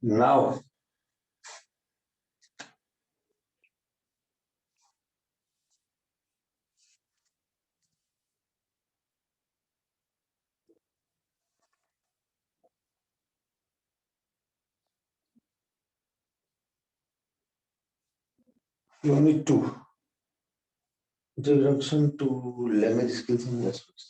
Now, Unit 2, Introduction to Language Skills and Aspects.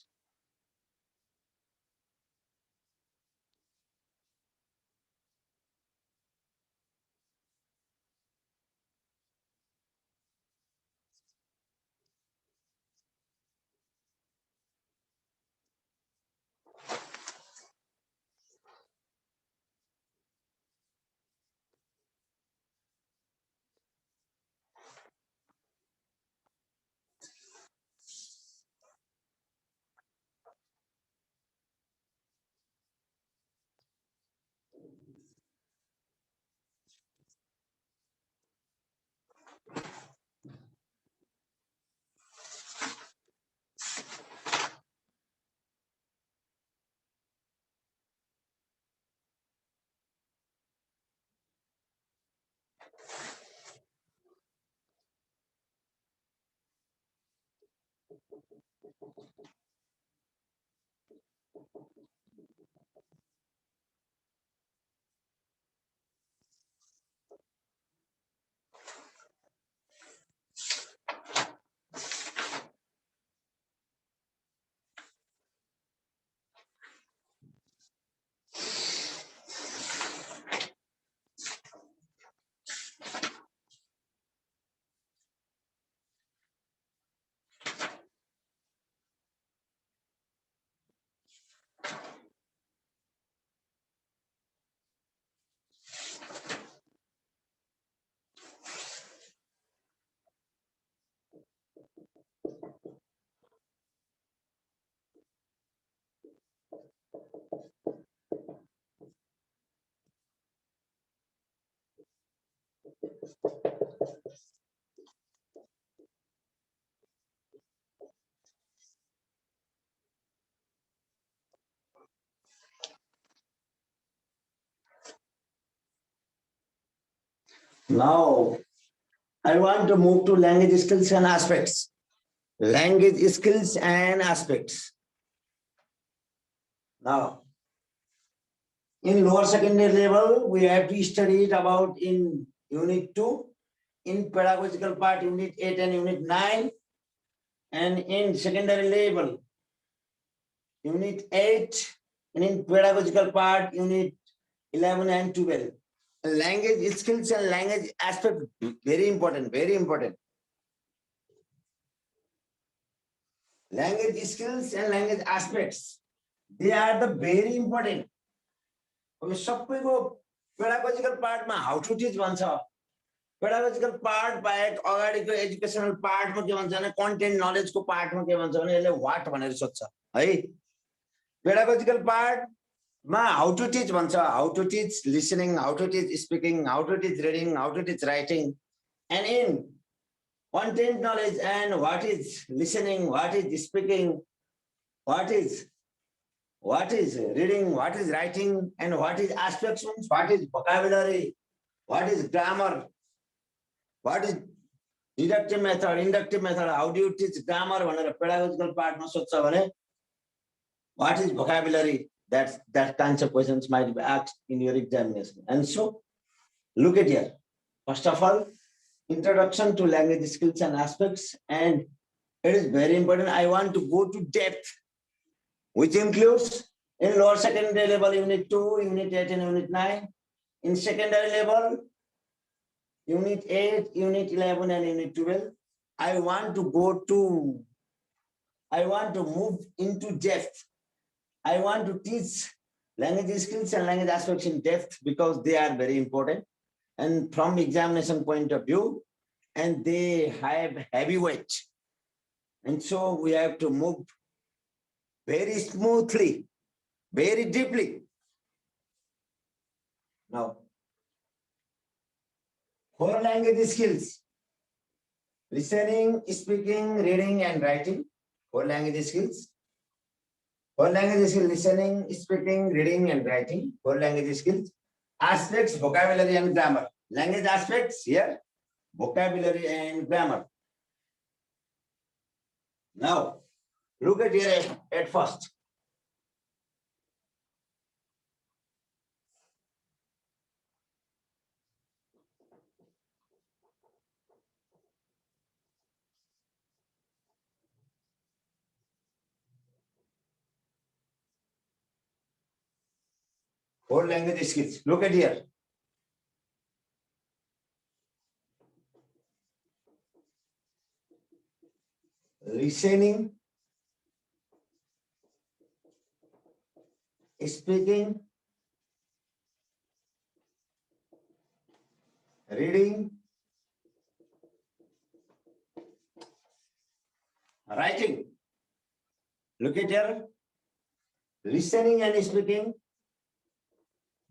Now, I want to move to language skills and aspects. Language skills and aspects. Now, in lower secondary level, we have to study it about in Unit 2, in pedagogical part, Unit 8 and Unit 9, and in secondary level, Unit 8, and in pedagogical part, Unit 11 and 12. Language skills and language aspect, very important, very important. Language skills and language aspects, they are the very important. अब सबैको pedagogical part मा how to teach भन्छ, pedagogical part बाहेक अगाडिको educational part मा के भन्छ भने कन्टेन्ट नलेज को पार्ट मा के भन्छ भने यसले व्हाट भनेर सोध्छ है. pedagogical part मा how to teach भन्छ, how to teach listening, how to teach speaking, how to teach reading, how to teach writing, and in content knowledge and what is listening, what is speaking, what is reading, what is writing, and what is aspects, what is vocabulary, what is grammar, what is deductive method, inductive method, how do you teach grammar, भनेर pedagogical part मा सोध्छ भने what is vocabulary, that kinds of questions might be asked in your examination. And so look at here. First of all, introduction to language skills and aspects, and it is very important. I want to go to depth, which includes in lower secondary level Unit 2, Unit 8 and Unit 9. In secondary level, Unit 8, Unit 11, and Unit 12. I want to move into depth. I want to teach language skills and language aspects in depth because they are very important and from examination point of view, and they have heavy weight. And so we have to move very smoothly, very deeply. Now, core language skills: listening, speaking, reading, and writing. Core language skills. Core language skills: listening, speaking, reading, and writing. Core language skills. Aspects: vocabulary and grammar. Language aspects here: vocabulary and grammar. Now, look at here at first. Core language skills. Look at here. Listening, speaking, reading, writing. Look at here. Listening and speaking,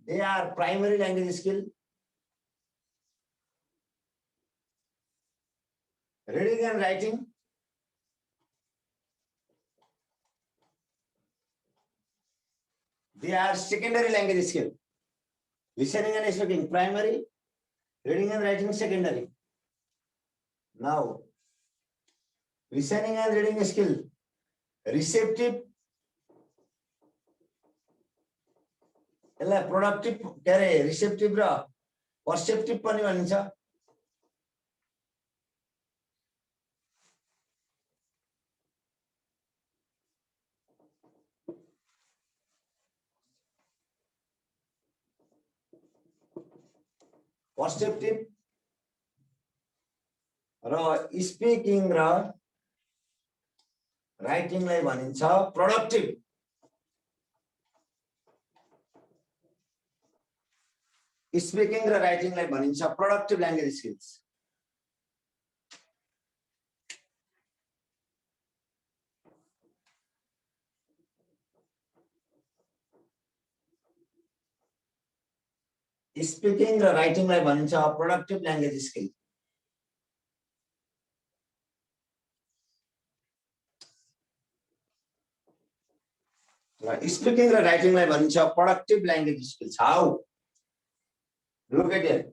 they are primary language skill. Reading and writing, they are secondary language skill. Listening and speaking, primary. Reading and writing, secondary. Now, listening and reading skill, receptive, productive के अरे receptive र पर्सेप्टिभ पनि भनिन्छ पर्सेप्टिभ र speaking र राइटिङलाई भनिन्छ productive speaking र राइटिङलाई भनिन्छ productive language skills speaking र राइटिङलाई भनिन्छ productive language skill speaking र राइटिङलाई भनिन्छ productive language skills how look at it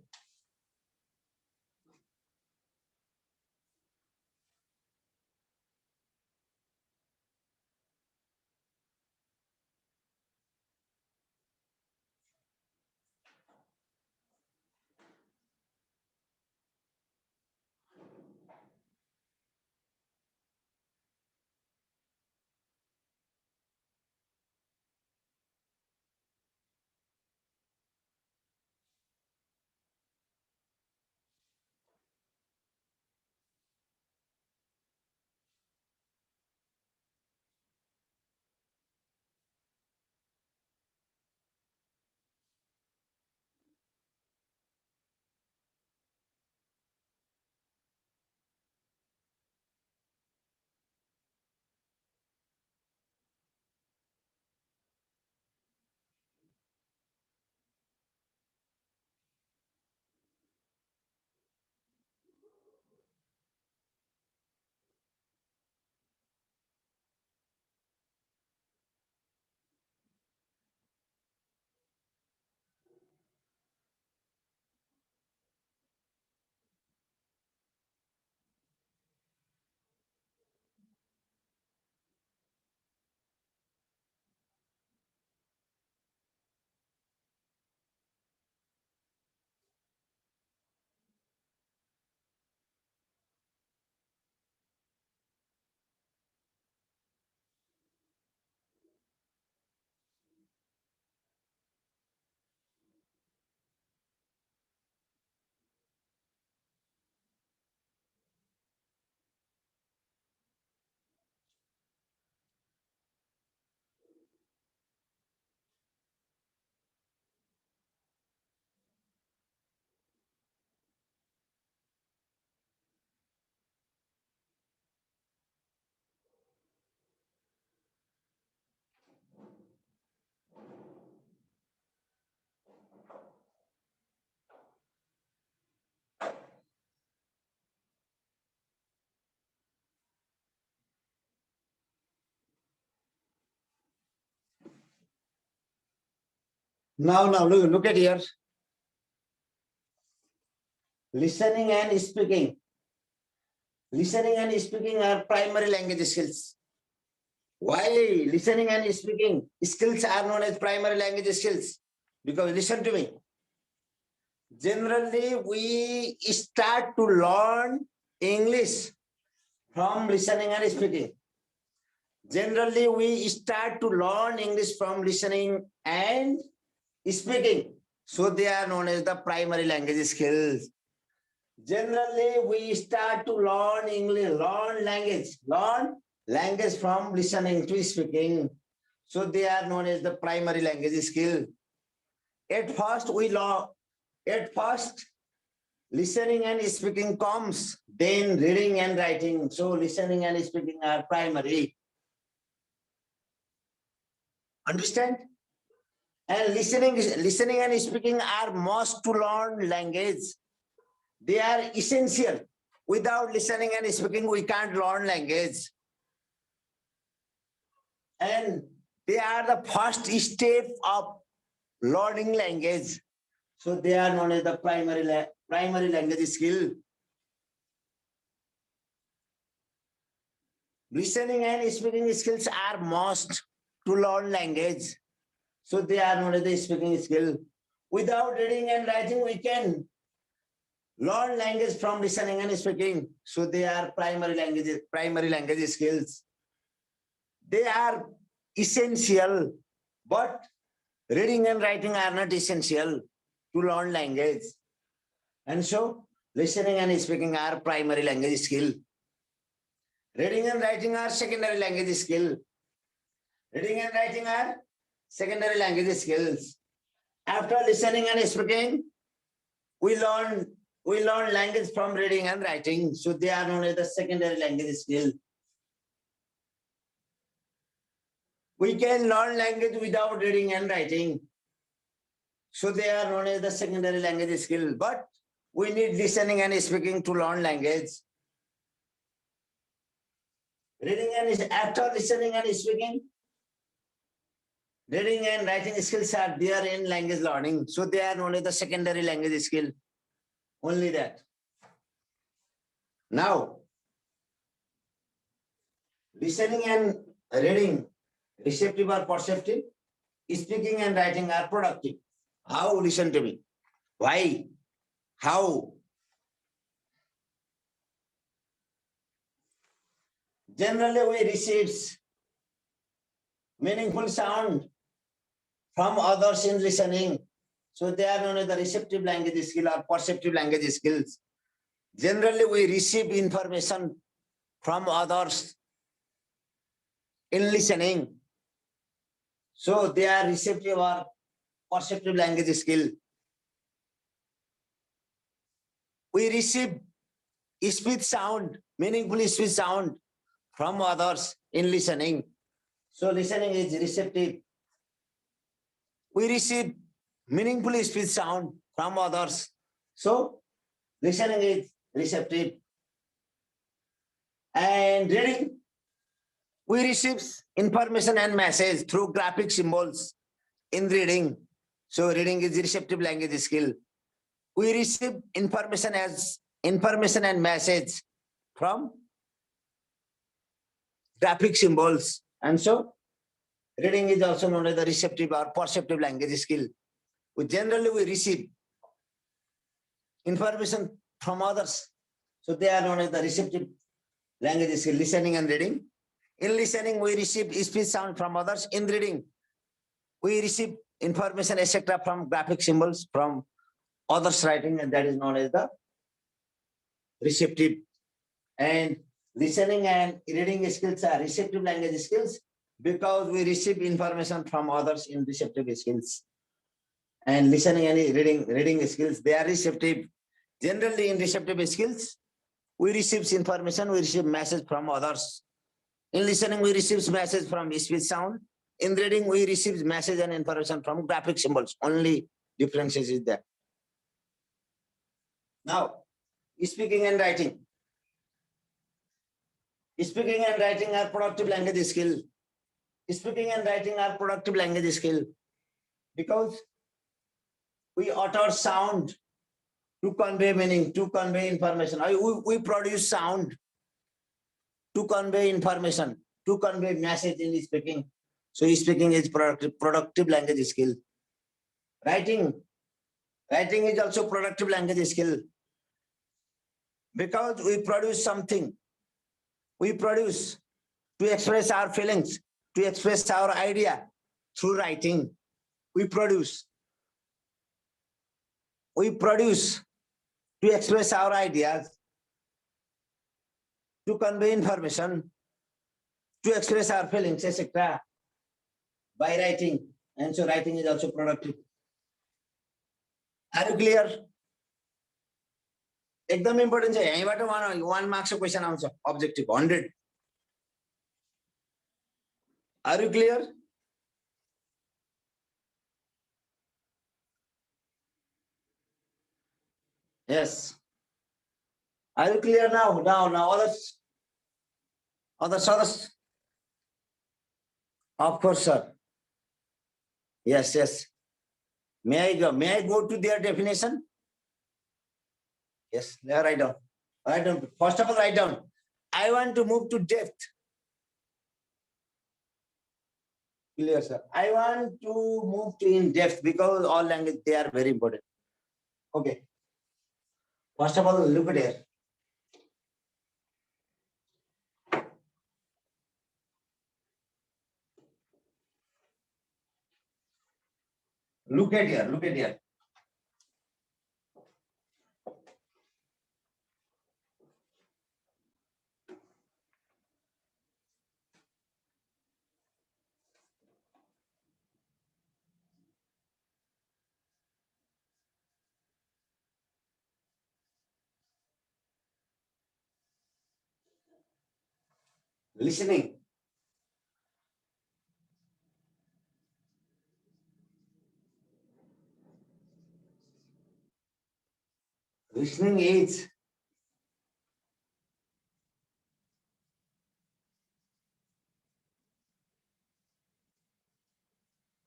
Now look at here. Listening and speaking. Listening and speaking are primary language skills. Why listening and speaking skills are known as primary language skills? Because listen to me. Generally, we start to learn English from listening and speaking. Generally, we start to learn English from listening and speaking. So they are known as the primary language skills. Generally, we start to learn English, learn language from listening to speaking. So they are known as the primary language skill. At first, listening and speaking comes, then reading and writing. So listening and speaking are primary. Understand? And listening and speaking are must to learn language. They are essential. Without listening and speaking, we can't learn language. And they are the first step of learning language. So they are known as the primary language skill. Listening and speaking skills are must to learn language. So they are known as the speaking skill. Without reading and writing, we can learn language from listening and speaking. So they are primary language skills. They are essential, but reading and writing are not essential to learn language. And so listening and speaking are primary language skill. Reading and writing are secondary language skill. Reading and writing are secondary language skills. After listening and speaking, we learn language from reading and writing. So they are known as the secondary language skill. We can learn language without reading and writing. So they are known as the secondary language skill. But we need listening and speaking to learn language. After listening and speaking, reading and writing skills are there in language learning. So they are known as the secondary language skill. Only that. Now, listening and reading, receptive or perceptive, speaking and writing are productive. How? Listen to me. Why? How? Generally, we receive meaningful sound from others in listening. So they are known as the receptive language skill or perceptive language skills. Generally, we receive information from others in listening. So they are receptive or perceptive language skill. We receive speech sound, meaningful speech sound from others in listening. So listening is receptive. We receive meaningful speech sound from others. So listening is receptive. And reading, we receive information and message through graphic symbols in reading. So reading is receptive language skill. We receive information and message from graphic symbols. And so reading is also known as the receptive or perceptive language skill. Generally, we receive information from others. So they are known as the receptive language skill, listening and reading. In listening, we receive speech sound from others. In reading, we receive information, etc. from graphic symbols from others' writing, and that is known as the receptive. And listening and reading skills are receptive language skills because we receive information from others in receptive skills. And listening and reading skills, they are receptive. Generally, in receptive skills, we receive information, we receive message from others. In listening, we receive message from speech sound. In reading, we receive message and information from graphic symbols. Only differences is there. Now, speaking and writing. Speaking and writing are productive language skill. Speaking and writing are productive language skill because We utter sound to convey meaning, to convey information. We produce sound to convey information, to convey message in speaking. So speaking is productive language skill. Writing is also productive language skill. Because we produce something. We produce to express our feelings, to express our idea through writing. We produce to express our ideas, to convey information, to express our feelings, etc. by writing. And so writing is also productive. Are you clear? एकदम important छ यहीँबाट 1 marks question आउँछ objective 100. Are you clear? Yes. Are you clear now? Now others. Of course, sir. Yes. May I go to their definition? Yes, write down. First of all, write down. I want to move to depth. Clear, sir. I want to move to in depth because all language, they are very important. Okay. First of all, look at here. Look at here. Listening. Listening is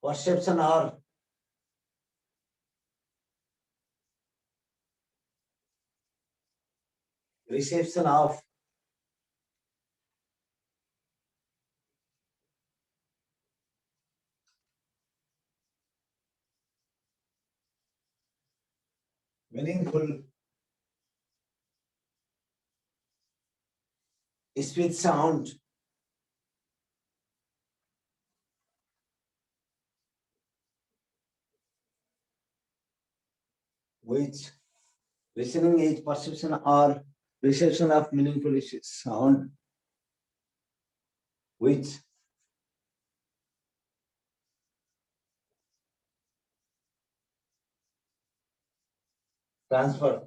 perception or reception of meaningful speech sound which listening is perception or reception of meaningful sound which transfer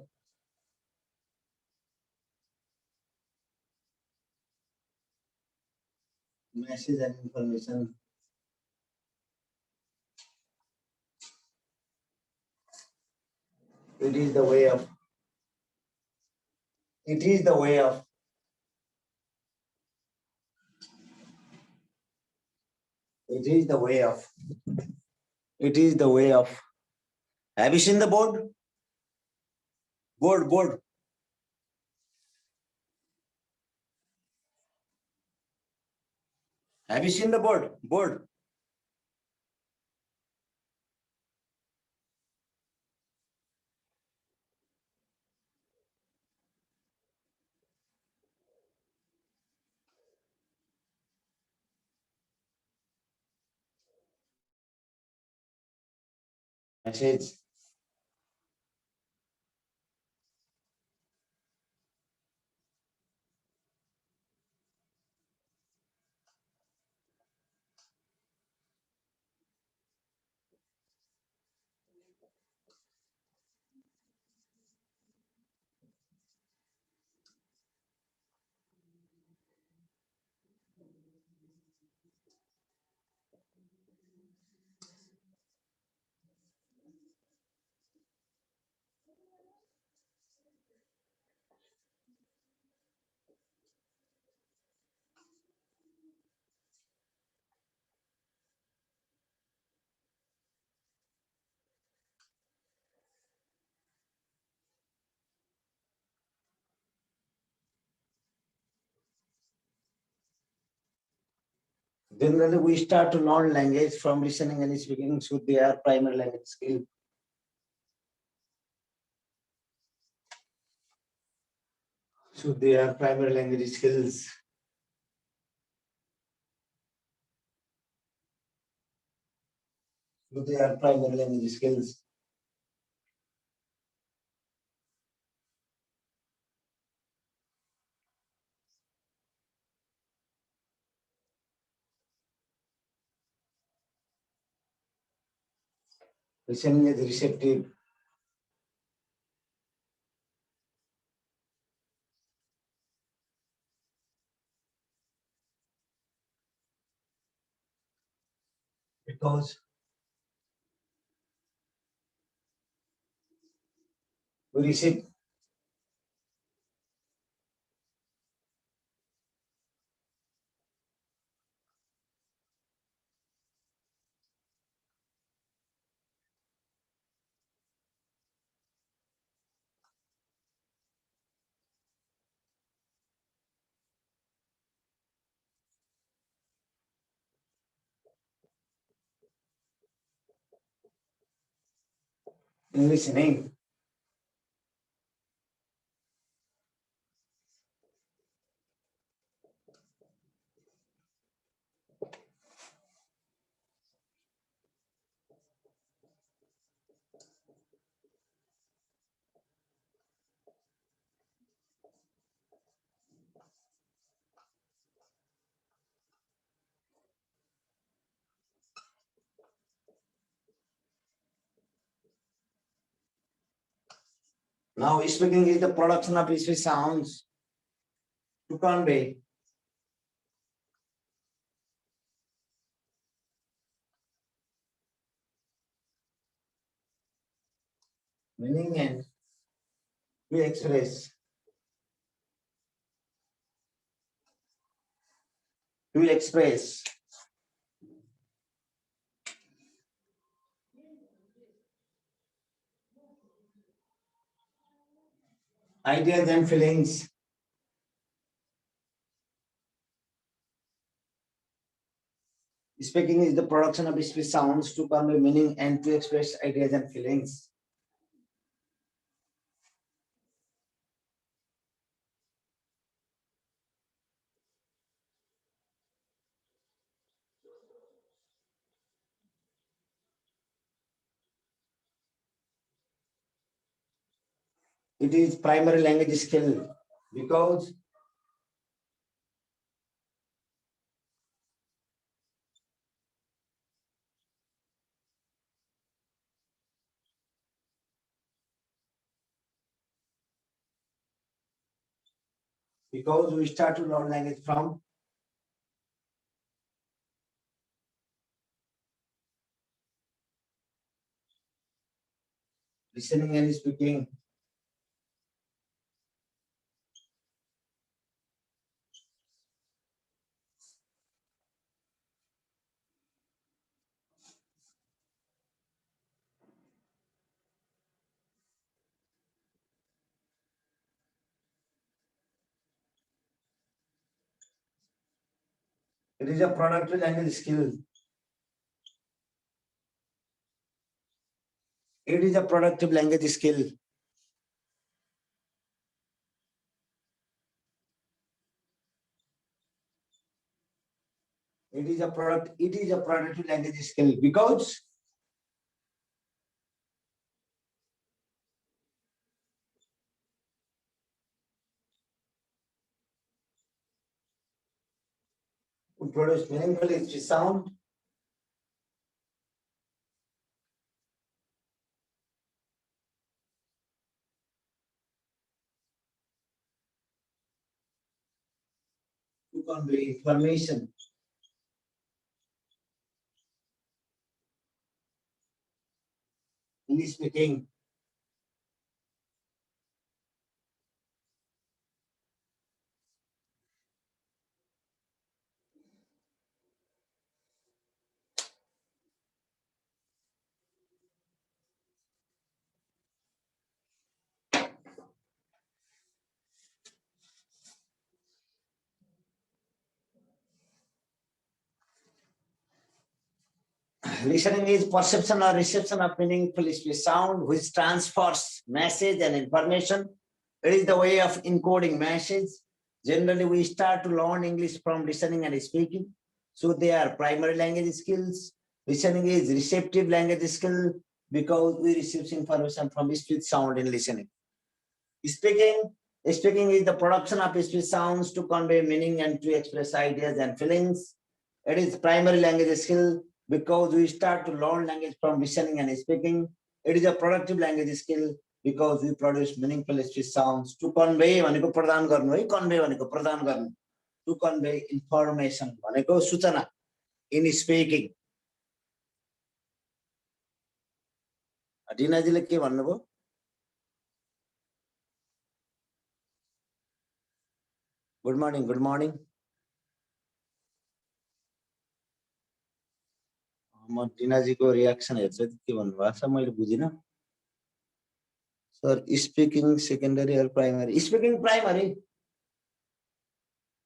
message and information it is the way of have you seen the board have you seen the board message Generally, we start to learn language from listening and speaking should be our primary language skill. Should be our primary language skills. Should be our primary language skills. Listening is receptive. Because we receive in listening. Now, speaking is the production of speech sounds to convey meaning and to express ideas and feelings. Speaking is the production of speech sounds to convey meaning and to express ideas and feelings. It is primary language skill because we start to learn language from listening and speaking. It is a productive language skill. It is a productive language skill. It is a productive language skill because we produce meaningful speech sound to convey information. In speaking, Listening is perception or reception of meaningful speech sound which transfers message and information. It is the way of encoding message. Generally, we start to learn English from listening and speaking. So they are primary language skills. Listening is receptive language skill because we receive information from speech sound in listening. Speaking is the production of speech sounds to convey meaning and to express ideas and feelings. It is primary language skill because we start to learn language from listening and speaking. It is a productive language skill because we produce meaningful speech sounds to convey भनेको प्रदान गर्नु है, convey भनेको प्रदान गर्नु, to convey information भनेको सूचना in speaking. डिनाजीले के भन्नुभयो? Good morning, good morning. म डिनाजीको रियाक्सन हेर्छु के भन्नुभएको छ मैले बुझिन sir. Speaking secondary or primary? Speaking primary,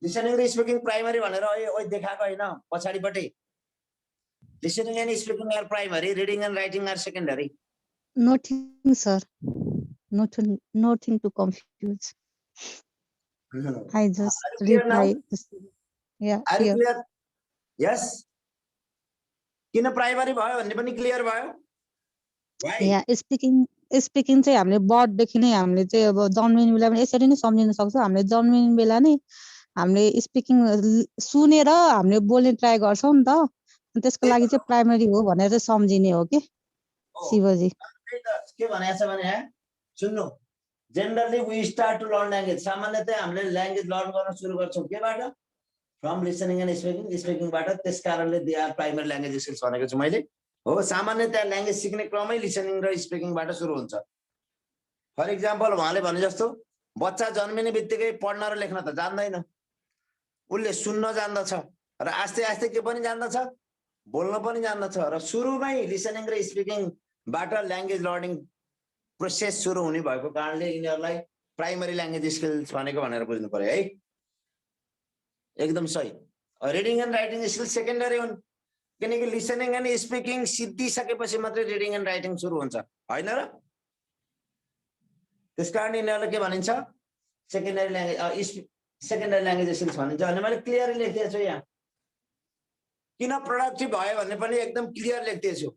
listening र स्पिकिङ प्राइमरी भनेर ओइ देखाएको हैन पछाडीपट्टि. Listening and speaking are primary, reading and writing are secondary. Nothing, sir. Nothing to confuse. I just reply. Yeah. Are you clear? Yes. किन primary भयो भन्ने पनि क्लियर भयो? Why? Yeah, speaking चाहिँ हामीले वर्ड देखि नै हामीले चाहिँ अब जन्मिने बेला पनि यसरी नै सम्झिन सक्छौं. हामीले जन्मिने बेला नै हामीले स्पिकिङ सुनेर हामीले बोल्ने ट्राई गर्छौं नि त. त्यसको लागि चाहिँ प्राइमरी हो भनेर सम्झिने हो के शिवजी. के भनेको छ भने सुन्नु, generally we start to learn language. सामान्यतया हामीले ल्याङ्ग्वेज लर्न गर्न सुरु गर्छौं केबाट? From listening and speaking. स्पिकिङबाट. त्यसकारणले they are primary language skills भनेको छु मैले. हो, सामान्यतया ल्याङ्ग्वेज सिक्ने क्रमै लिसनिङ र स्पिकिङबाट सुरु हुन्छ. फर इक्जाम्पल उहाँले भने जस्तो बच्चा जन्मिने बित्तिकै पढ्न र लेख्न त जान्दैन, उसले सुन्न जान्दछ र आस्ते आस्ते के पनि जान्दछ, बोल्न पनि जान्दछ. र सुरुमै लिसनिङ र स्पिकिङबाट ल्याङ्ग्वेज लर्निङ प्रोसेस सुरु हुने भएको कारणले यिनीहरूलाई प्राइमरी ल्याङ्ग्वेज स्किल्स भनेको भनेर बुझ्नु पर्यो है. एकदम सही. Reading and writing skills secondary हुन् किनकि लिसनिङ एन्ड स्पिकिङ सिद्धिसकेपछि मात्रै रिडिङ एन्ड राइटिङ सुरु हुन्छ, हैन र? त्यसकारण यिनीहरूलाई के भनिन्छ? सेकेन्डरी ल्याङ्ग्वेज स्किल्स भनिन्छ. अनि मैले क्लियरली लेखिदिएको छु यहाँ. किन प्रोडक्टिभ भयो भन्ने पनि एकदम क्लियर लेखिदिएको छु.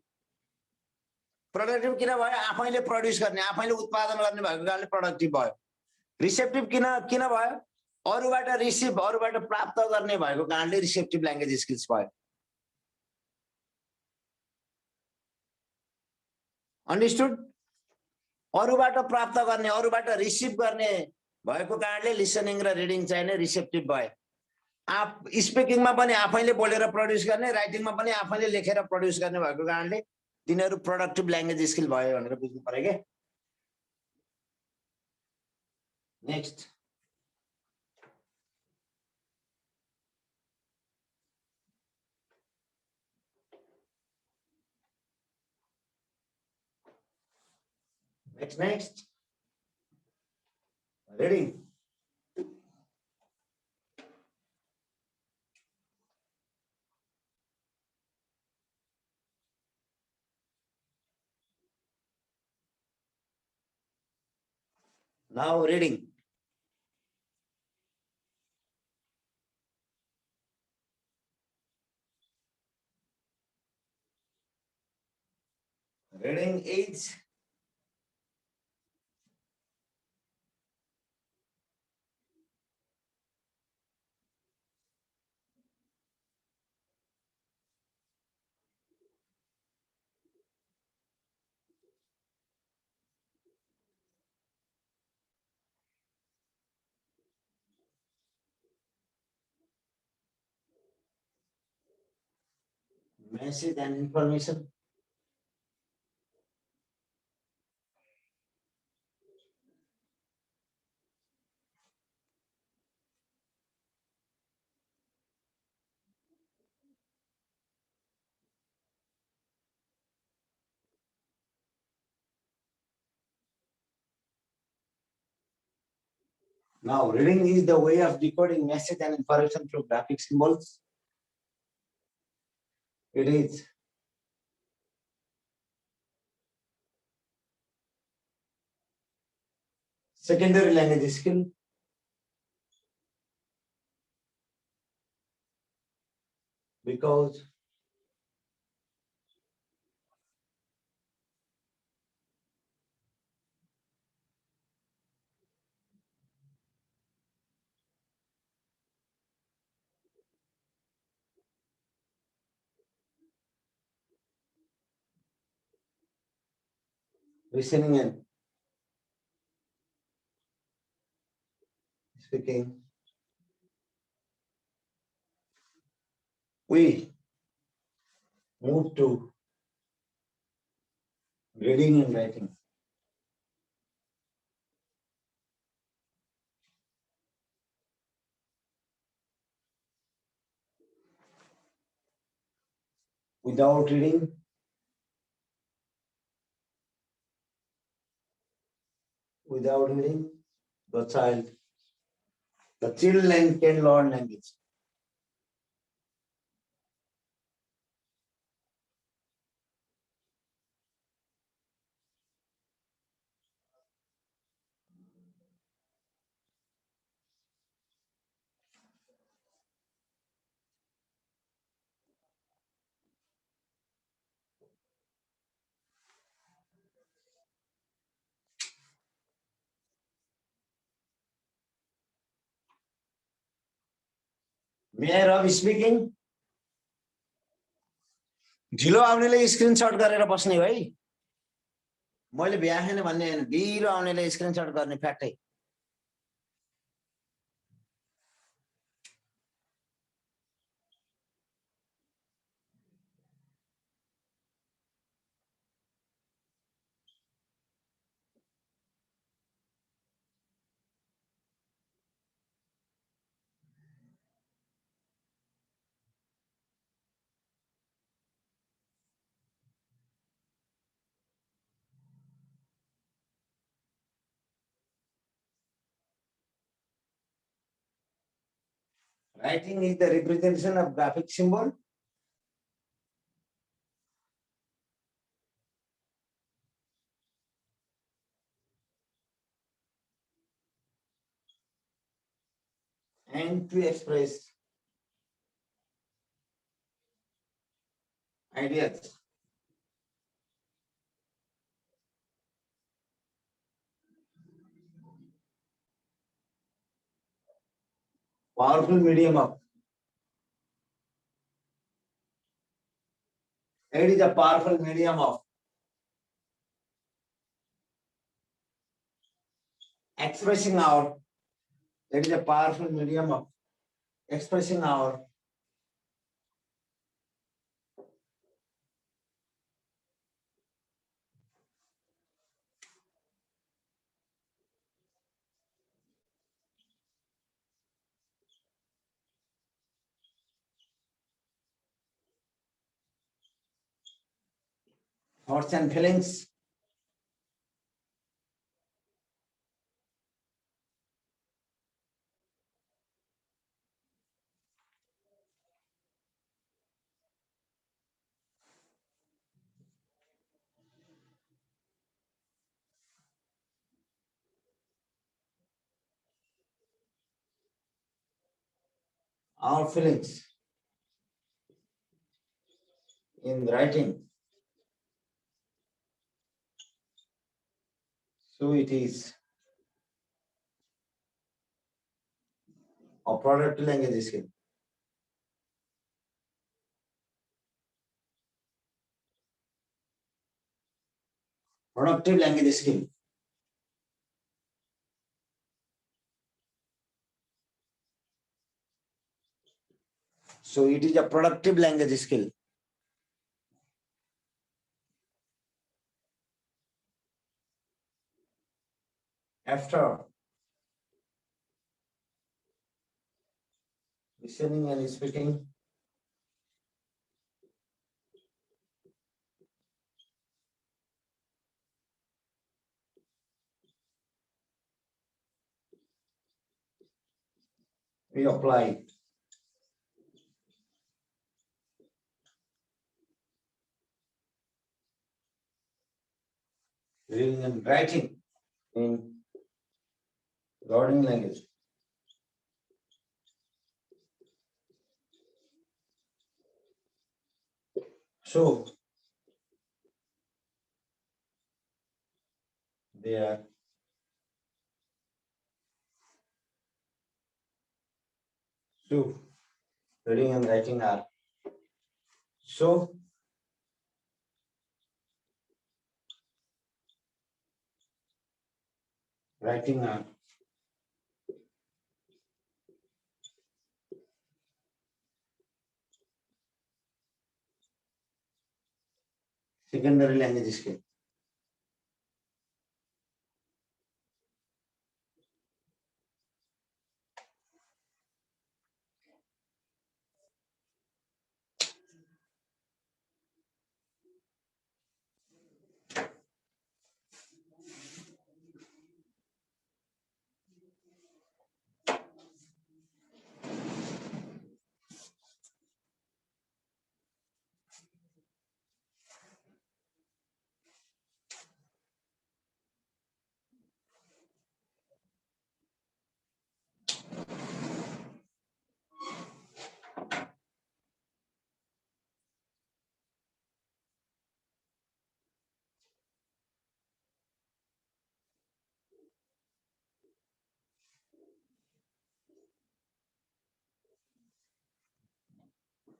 प्रोडक्टिभ किन भयो? आफैले प्रड्युस गर्ने, आफैले उत्पादन गर्ने भएको कारणले प्रोडक्टिभ भयो. रिसेप्टिभ किन भयो? अरूबाट रिसिभ, अरूबाट प्राप्त गर्ने भएको कारणले रिसेप्टिभ ल्याङ्ग्वेज स्किल्स भयो. अन्डरस्टुड? अरूबाट प्राप्त गर्ने, अरूबाट रिसिभ गर्ने भएको कारणले लिसनिङ र रिडिङ चाहिँ नै रिसेप्टिभ भयो. स्पिकिङमा पनि आफैले बोलेर प्रड्युस गर्ने, राइटिङमा पनि आफैले लेखेर प्रड्युस गर्ने भएको कारणले तिनीहरू प्रोडक्टिभ ल्याङ्ग्वेज स्किल भयो भनेर बुझ्नु पर्यो के. Next. Next. Ready? Now reading. Reading is message and information. Now, reading is the way of decoding message and information through graphic symbols. It is secondary language skill. Because listening and speaking, we move to reading and writing. Without reading, the children can learn language. May I Ravi speaking? ढिलो आउनेले screenshot गरेर बस्ने है। मैले भ्याएन भन्ने हैन, ढिलो आउनेले screenshot गर्ने फ्याक्टै। Writing is the representation of graphic symbol. And to express ideas. Powerful medium of. It is a powerful medium of expressing our. It is a powerful medium of expressing our thoughts and feelings. Our feelings in writing. So it is a product language skill. Productive language skill. So it is a productive language skill. After listening and speaking, we apply reading and writing in learning language so they are so reading and writing are so writing are secondary language skill.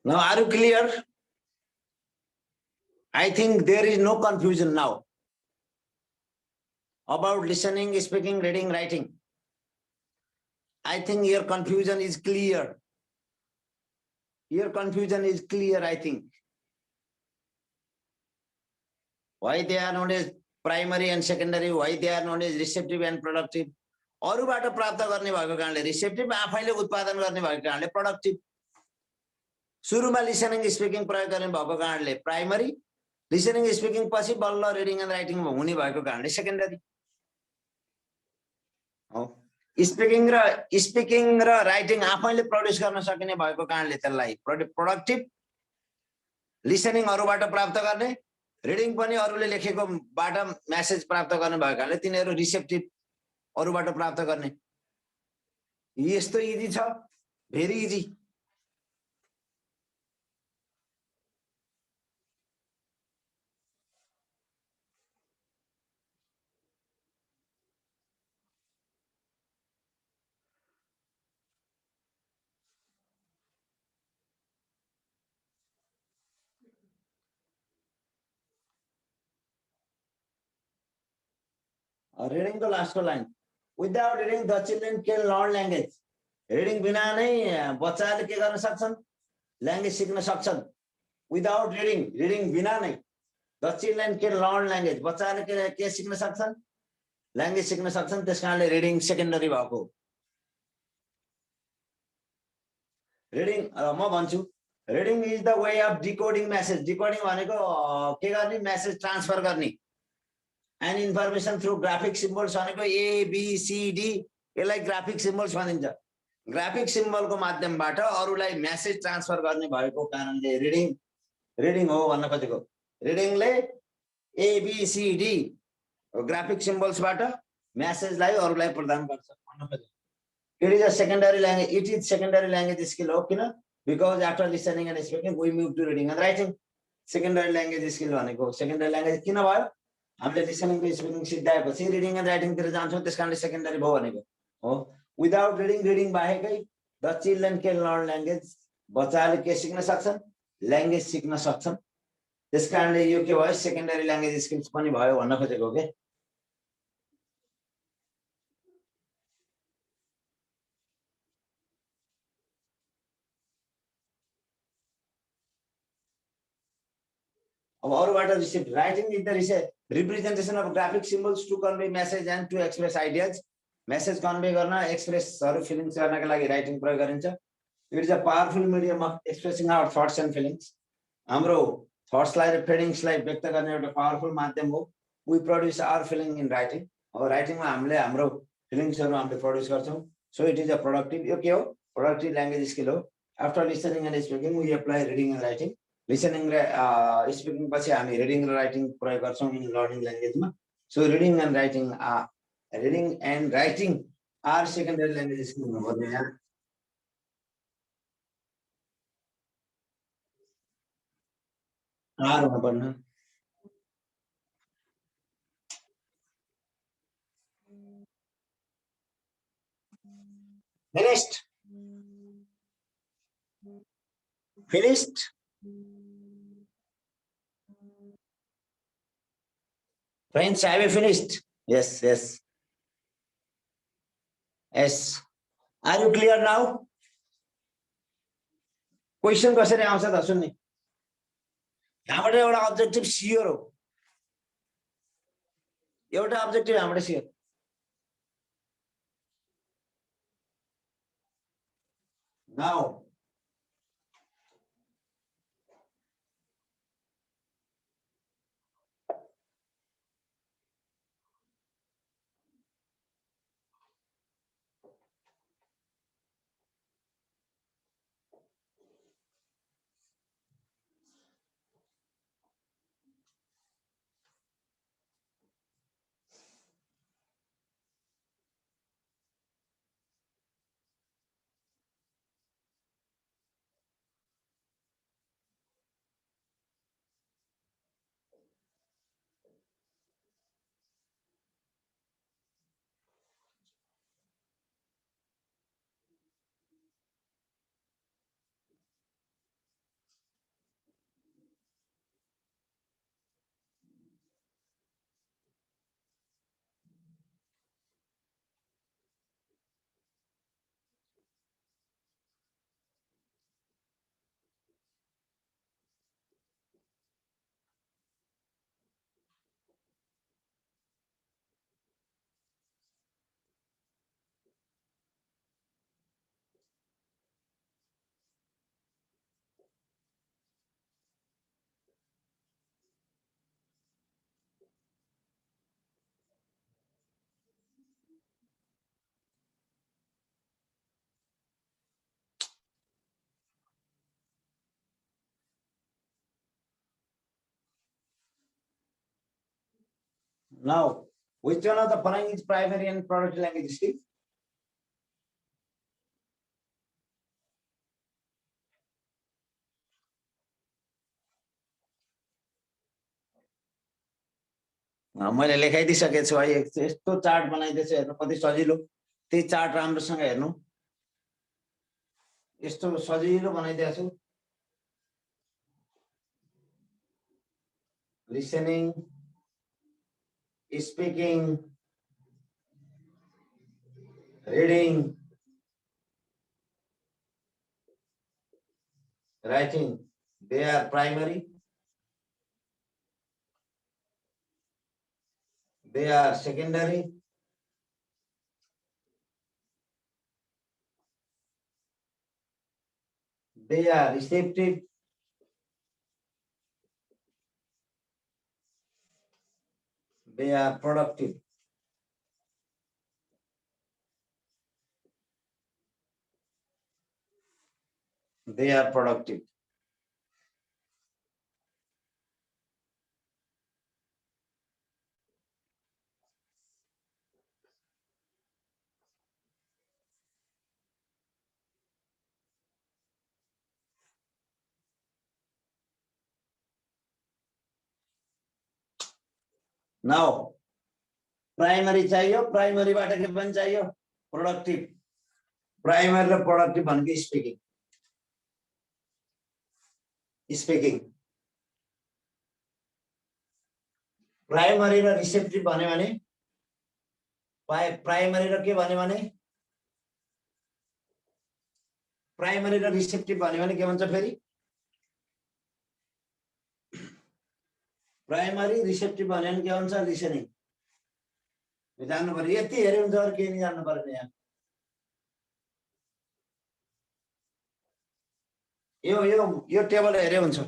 Now, are you clear? I think there is no confusion now about listening, speaking, reading, writing. I think your confusion is clear. Your confusion is clear, I think. Why they are known as primary and secondary, why they are known as receptive and productive. अरूबाट प्राप्त गर्ने भएको कारणले receptive, आफैले उत्पादन गर्ने भएको कारणले productive. सुरुमा लिसनिङ स्पिकिङ प्रयोग गर्ने भएको कारणले प्राइमरी, लिसनिङ स्पिकिङ पछि बल्ल रिडिङ एन्ड राइटिङ हुने भएको कारणले सेकेन्डरी. स्पिकिङ र राइटिङ आफैले प्रोड्युस गर्न सकिने भएको कारणले त्यसलाई प्रोडक्टिभ. लिसनिङ अरूबाट प्राप्त गर्ने, रिडिङ पनि अरूले लेखेकोबाट मेसेज प्राप्त गर्ने भएको कारणले तिनीहरू रिसेप्टिभ, अरूबाट प्राप्त गर्ने. यस्तो इजी छ, very easy. Reading the last line. Without reading, the children can learn language. Reading बिना नै बच्चाले के गर्न सक्छन्? ल्याङ्ग्वेज सिक्न सक्छन्. Without reading, reading बिना नै the children can learn language. बच्चाले के सिक्न सक्छन्? ल्याङ्ग्वेज सिक्न सक्छन्. त्यसकारणले रिडिङ सेकेन्डरी भएको. रिडिङ म भन्छु, reading is the way of decoding message. Decoding भनेको के गर्ने? मेसेज ट्रान्सफर गर्ने. And information through graphic symbols भनेको A, B, C, D, यसलाई ग्राफिक सिम्बल्स भनिन्छ. ग्राफिक सिम्बलको माध्यमबाट अरूलाई मेसेज ट्रान्सफर गर्ने भएको कारणले रिडिङ हो भन्न खोजेको. रिडिङले A, B, C, D graphic सिम्बल्सबाट मेसेजलाई अरूलाई प्रदान गर्छ भन्न खोजेको. It is a secondary language. It is secondary language skill हो किन? Because after listening and speaking we move to reading and writing. Secondary language skill भनेको secondary language किन भयो? हामीले लिसनिङ र स्पिकिङ सिक्दाएपछि रिडिङ एन्ड राइटिङ तिर जान्छौँ, त्यसकारणले सेकेन्डरी भयो भनेको हो. विदाउट रिडिङ बाहेकै the children can learn language. बच्चाले के सिक्न सक्छन्? ल्याङ्ग्वेज सिक्न सक्छन्. त्यसकारणले यो के भयो? सेकेन्डरी ल्याङ्ग्वेज स्किल्स पनि भयो भन्न खोजेको के. अब अरूबाट रिसिभ. Writing is the representation of graphic symbols to convey message and to express ideas. Message convey गर्न, एक्सप्रेसहरू फिलिङ्स गर्नका लागि राइटिङ प्रयोग गरिन्छ. It is a powerful medium of expressing our thoughts and feelings. हाम्रो थट्सलाई र फिलिङ्सलाई व्यक्त गर्ने एउटा पावरफुल माध्यम हो. We produce our feeling in writing. अब राइटिङमा हामीले हाम्रो फिलिङ्सहरू हामीले प्रोड्युस गर्छौँ. So it is a productive. यो के हो? प्रोडक्टिभ ल्याङ्ग्वेज स्किल हो. After listening and speaking we apply reading and writing. Listening र स्पिकिङ पछि हामी रिडिङ र राइटिङ प्रयोग गर्छौँ इन लर्निङ ल्याङ्ग्वेजमा. So reading and writing are secondary language हुनु पर्ने यहाँ आर हुनु पर्ने finished finished friends, have you finished? Yes, yes, yes. Are you clear now? Question कसरी आउँछ त सुन्ने यहाँबाट एउटा अब्जेक्टिभ सियर हो एउटा अब्जेक्टिभ यहाँबाट share now now which one of the following is primary and product language, Steve? मैले लेखाइदिइसकेको छु है यस्तो चार्ट बनाइदिएछु हेर्नु कति सजिलो त्यही चार्ट राम्रोसँग हेर्नु यस्तो सजिलो बनाइदिएको छु listening, speaking, reading, writing, they are primary, they are secondary, they are receptive, they are productive. They are productive. Now, primary चाहियो प्राइमरी बाट के पनि चाहियो प्रोडक्टिभ प्राइमरी र प्रोडक्टिभ भनेको स्पिकिङ स्पिकिङ प्राइमरी र रिसेप्टिभ भन्यो भने प्राइमरी र के भन्यो भने प्राइमरी र रिसेप्टिभ भन्यो भने के भन्छ फेरि प्राइमरी रिसेप्टिभ भन्यो भने के भन्छ लिसनिङ जान्नु पर्यो यति हेरे हुन्छ अरु के नि जान्नु पर्दैन यहाँ यो टेबल हेरे हुन्छ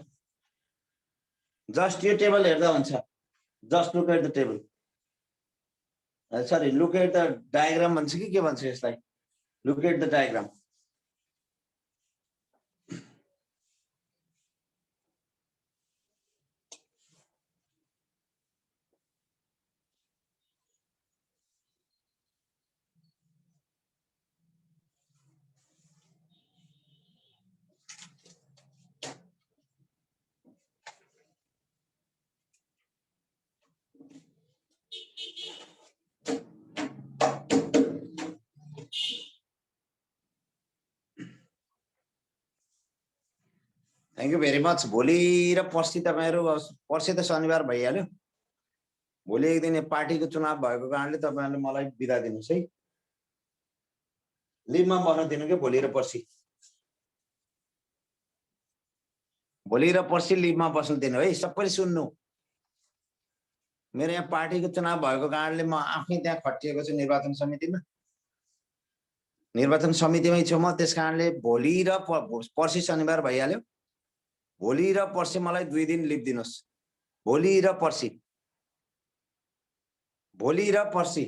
जस्ट यो टेबल हेर्दा हुन्छ just look at the table सरी लुक एट द डायग्राम भन्छ कि के भन्छ यसलाई look at the diagram thank you very much. भोलि र पर्सि तपाईहरु, पर्सि त शनिबार भइहाल्यो, भोलि एक दिन पार्टीको चुनाव भएको कारणले तपाईहरुले मलाई बिदा दिनुस् है। लिभमा बस्न दिनु के भोलि र पर्सि, भोलि र पर्सि लिभमा बस्न दिनु है। सबैले सुन्नु, मेरो यहाँ पार्टीको चुनाव भएको कारणले म आफै त्यहाँ खटिएको छु निर्वाचन समितिमा, निर्वाचन समितिमै छु म। त्यसकारणले भोलि र पर्सि शनिबार भइहाल्यो, भोलि र पर्सि मलाई 2 दिन लिभ दिनुस्। भोलि र पर्सि, भोलि र पर्सि।